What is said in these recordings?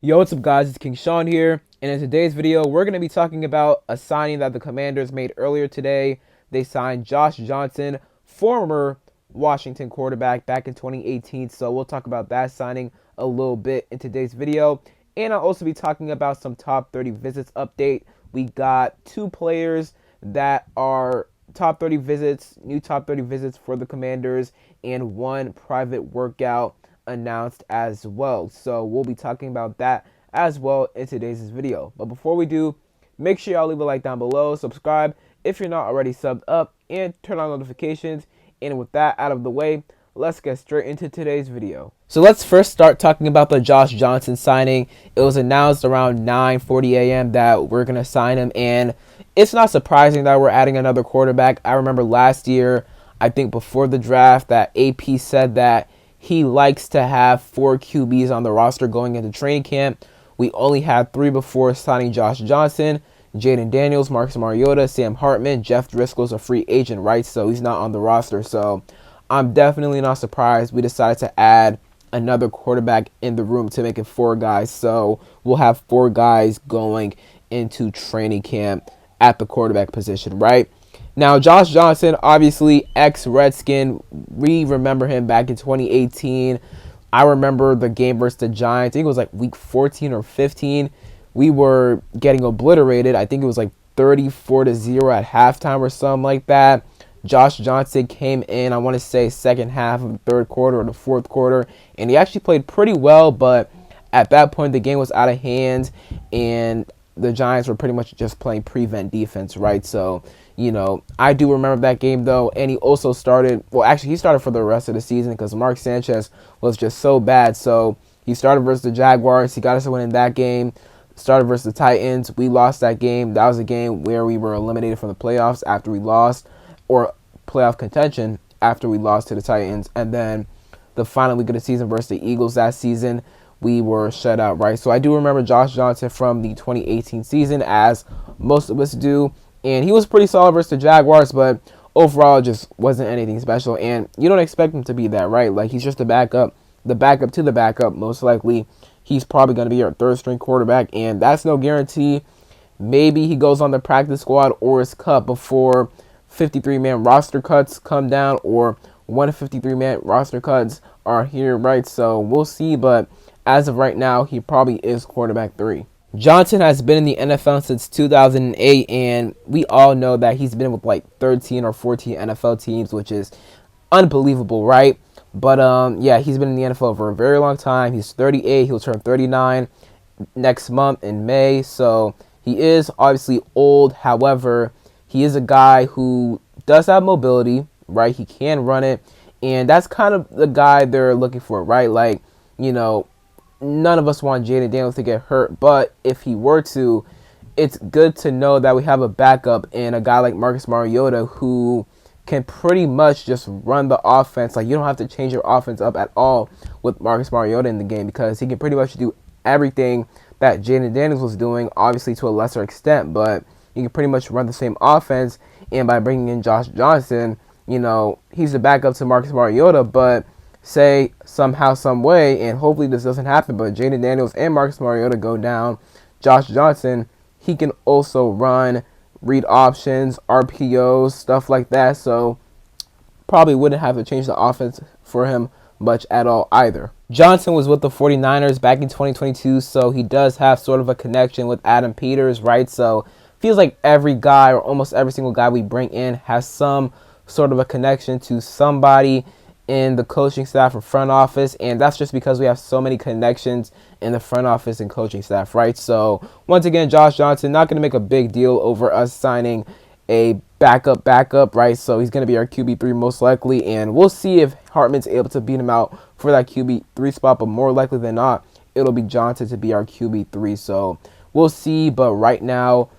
Yo, what's up guys, it's King Sean here, and in today's video, we're going to be talking about a signing that the Commanders made earlier today. They signed Josh Johnson, former Washington quarterback back in 2018, so we'll talk about that signing a little bit in today's video. And I'll also be talking about some top 30 visits update. We got two players that are top 30 visits, new top 30 visits for the Commanders, and one private workout announced as well. So we'll be talking about that as well in today's video. But before we do, make sure y'all leave a like down below, subscribe if you're not already subbed up, and turn on notifications. And with that out of the way, let's get straight into today's video. So let's first start talking about the Josh Johnson signing. It was announced around 9:40 a.m. that we're going to sign him, and it's not surprising that we're adding another quarterback. I remember last year, I think before the draft, that AP said that he likes to have 4 QBs on the roster going into training camp. We only had 3 before signing Josh Johnson: Jaden Daniels, Marcus Mariota, Sam Hartman. Jeff Driscoll's a free agent, right? So he's not on the roster. So I'm definitely not surprised we decided to add another quarterback in the room to make it 4 guys. So we'll have 4 guys going into training camp at the quarterback position, right? Now, Josh Johnson, obviously ex-Redskin. We remember him back in 2018. I remember the game versus the Giants. I think it was like week 14 or 15. We were getting obliterated. I think it was like 34-0 at halftime or something like that. Josh Johnson came in, I want to say, second half of the third quarter or the fourth quarter, and he actually played pretty well, but at that point the game was out of hand, and the Giants were pretty much just playing prevent defense, right? So, I do remember that game, though, and he also started, he started for the rest of the season because Mark Sanchez was just so bad. So he started versus the Jaguars. He got us a win in that game. Started versus the Titans. We lost that game. That was a game where we were eliminated from the playoffs after we lost, or playoff contention after we lost to the Titans. And then the final week of the season versus the Eagles that season, we were shut out, right? So I do remember Josh Johnson from the 2018 season, as most of us do. And he was pretty solid versus the Jaguars, but overall it just wasn't anything special. And you don't expect him to be that, right? Like, he's just the backup to the backup. Most likely he's probably going to be your third string quarterback, and that's no guarantee. Maybe he goes on the practice squad or is cut before 53-man roster cuts come down, or one of 53-man roster cuts are here, right? So we'll see, but as of right now, he probably is quarterback 3. Johnson has been in the NFL since 2008, and we all know that he's been with like 13 or 14 NFL teams, which is unbelievable, right? But yeah, he's been in the NFL for a very long time. He's 38. He'll turn 39 next month in May, so he is obviously old. However, he is a guy who does have mobility, right? He can run it, and that's kind of the guy they're looking for, right? Like, none of us want Jaden Daniels to get hurt, but if he were to, it's good to know that we have a backup in a guy like Marcus Mariota, who can pretty much just run the offense. Like, you don't have to change your offense up at all with Marcus Mariota in the game, because he can pretty much do everything that Jaden Daniels was doing, obviously to a lesser extent, but he can pretty much run the same offense. And by bringing in Josh Johnson, he's the backup to Marcus Mariota, but say somehow, some way, and hopefully this doesn't happen, but Jaden Daniels and Marcus Mariota go down, Josh Johnson, he can also run, read options, RPOs, stuff like that. So probably wouldn't have to change the offense for him much at all either. Johnson was with the 49ers back in 2022, so he does have sort of a connection with Adam Peters, right? So feels like every guy, or almost every single guy we bring in, has some sort of a connection to somebody in the coaching staff or front office, and that's just because we have so many connections in the front office and coaching staff, right? So once again, Josh Johnson, not going to make a big deal over us signing a backup, right? So he's going to be our QB3 most likely, and we'll see if Hartman's able to beat him out for that QB3 spot, but more likely than not, it'll be Johnson to be our QB3. So we'll see, but right now,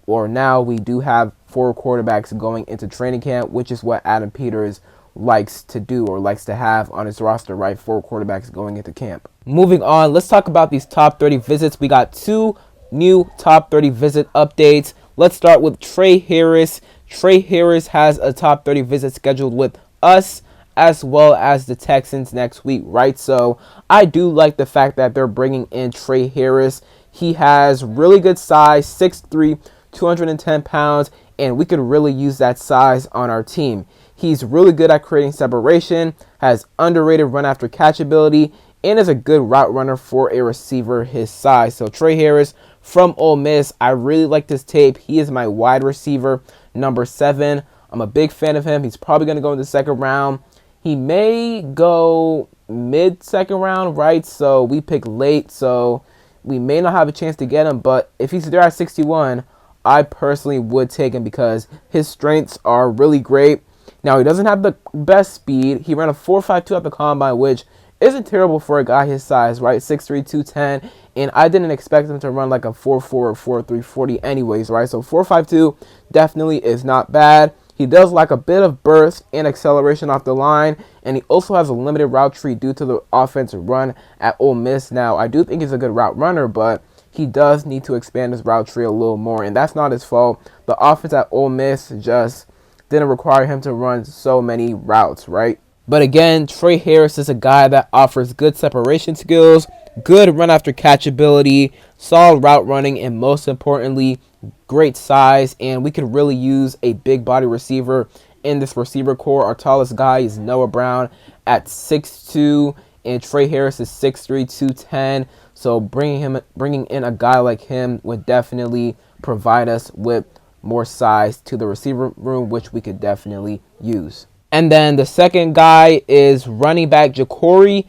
we do have 4 quarterbacks going into training camp, which is what Adam Peters likes to do, or likes to have on his roster, right? 4 quarterbacks going into camp. Moving on, let's talk about these top 30 visits. We got 2 new top 30 visit updates. Let's start with Trey Harris. Trey Harris has a top 30 visit scheduled with us as well as the Texans next week, right? So I do like the fact that they're bringing in Trey Harris. He has really good size, 6'3", 210 pounds, and we could really use that size on our team. He's really good at creating separation, has underrated run after catch ability, and is a good route runner for a receiver his size. So Trey Harris from Ole Miss, I really like this tape. He is my wide receiver, number 7. I'm a big fan of him. He's probably going to go in the second round. He may go mid-second round, right? So we pick late, so we may not have a chance to get him. But if he's there at 61, I personally would take him because his strengths are really great. Now, he doesn't have the best speed. He ran a 4.52 at the combine, which isn't terrible for a guy his size, right? 6'3", 210. And I didn't expect him to run like a 4.4 or 4.3 40 anyways, right? So 4.52 definitely is not bad. He does lack a bit of burst and acceleration off the line, and he also has a limited route tree due to the offensive run at Ole Miss. Now, I do think he's a good route runner, but he does need to expand his route tree a little more, and that's not his fault. The offense at Ole Miss just didn't require him to run so many routes, right? But again, Trey Harris is a guy that offers good separation skills, good run after catch ability, solid route running, and most importantly, great size. And we could really use a big body receiver in this receiver core. Our tallest guy is Noah Brown at 6'2", and Trey Harris is 6'3", 210. So bringing in a guy like him would definitely provide us with more size to the receiver room, which we could definitely use. And then the second guy is running back Jakori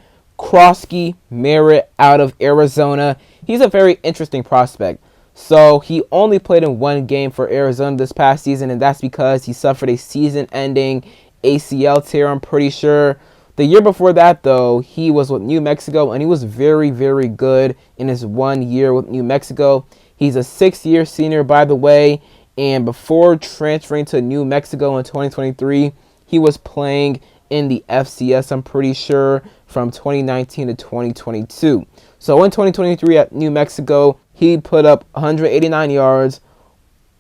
Merritt out of Arizona. He's a very interesting prospect. So he only played in one game for Arizona this past season, and that's because he suffered a season-ending ACL tear, I'm pretty sure. The year before that, though, he was with New Mexico, and he was very, very good in his 1 year with New Mexico. He's a 6-year senior, by the way, and before transferring to New Mexico in 2023, he was playing in the FCS, I'm pretty sure, from 2019 to 2022. So in 2023 at New Mexico, he put up 189 yards,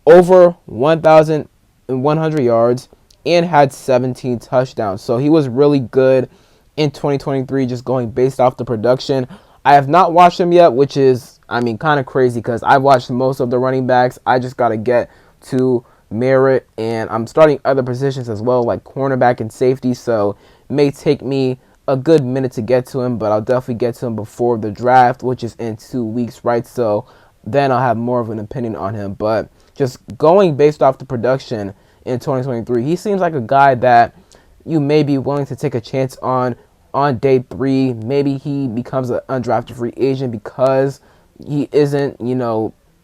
over 1,100 yards, and had 17 touchdowns. So he was really good in 2023, just going based off the production. I have not watched him yet, which is, kind of crazy because I've watched most of the running backs. I just got to get to Merritt, and I'm starting other positions as well, like cornerback and safety, so it may take me a good minute to get to him, but I'll definitely get to him before the draft, which is in 2 weeks, right? So then I'll have more of an opinion on him. But just going based off the production in 2023, he seems like a guy that you may be willing to take a chance on day 3. Maybe he becomes an undrafted free agent because he isn't,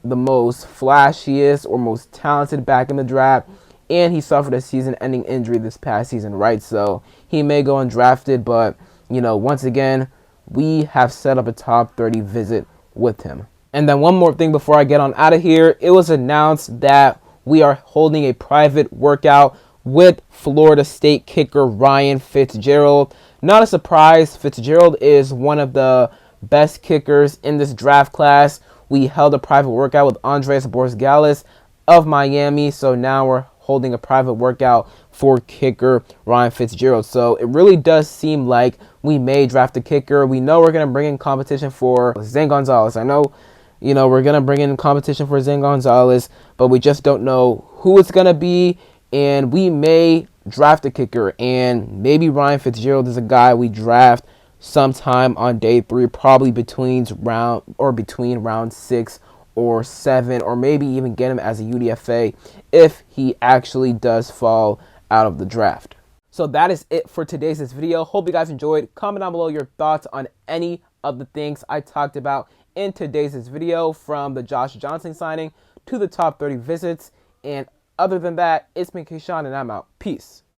the most flashiest or most talented back in the draft, and he suffered a season-ending injury this past season, right? So he may go undrafted, but, once again, we have set up a top 30 visit with him. And then one more thing before I get on out of here. It was announced that we are holding a private workout with Florida State kicker Ryan Fitzgerald. Not a surprise, Fitzgerald is one of the best kickers in this draft class. We held a private workout with Andres Borregales of Miami, so now we're holding a private workout for kicker Ryan Fitzgerald. So it really does seem like we may draft a kicker. We know we're going to bring in competition for Zane Gonzalez. I know, we're going to bring in competition for Zane Gonzalez, but we just don't know who it's going to be, and we may draft a kicker, and maybe Ryan Fitzgerald is a guy we draft sometime on day 3, probably between round 6 or 7, or maybe even get him as a UDFA if he actually does fall out of the draft. So that is it for today's video. Hope you guys enjoyed. Comment down below your thoughts on any of the things I talked about in today's video, from the Josh Johnson signing to the top 30 visits. And other than that, it's been Keyshawn, and I'm out. Peace.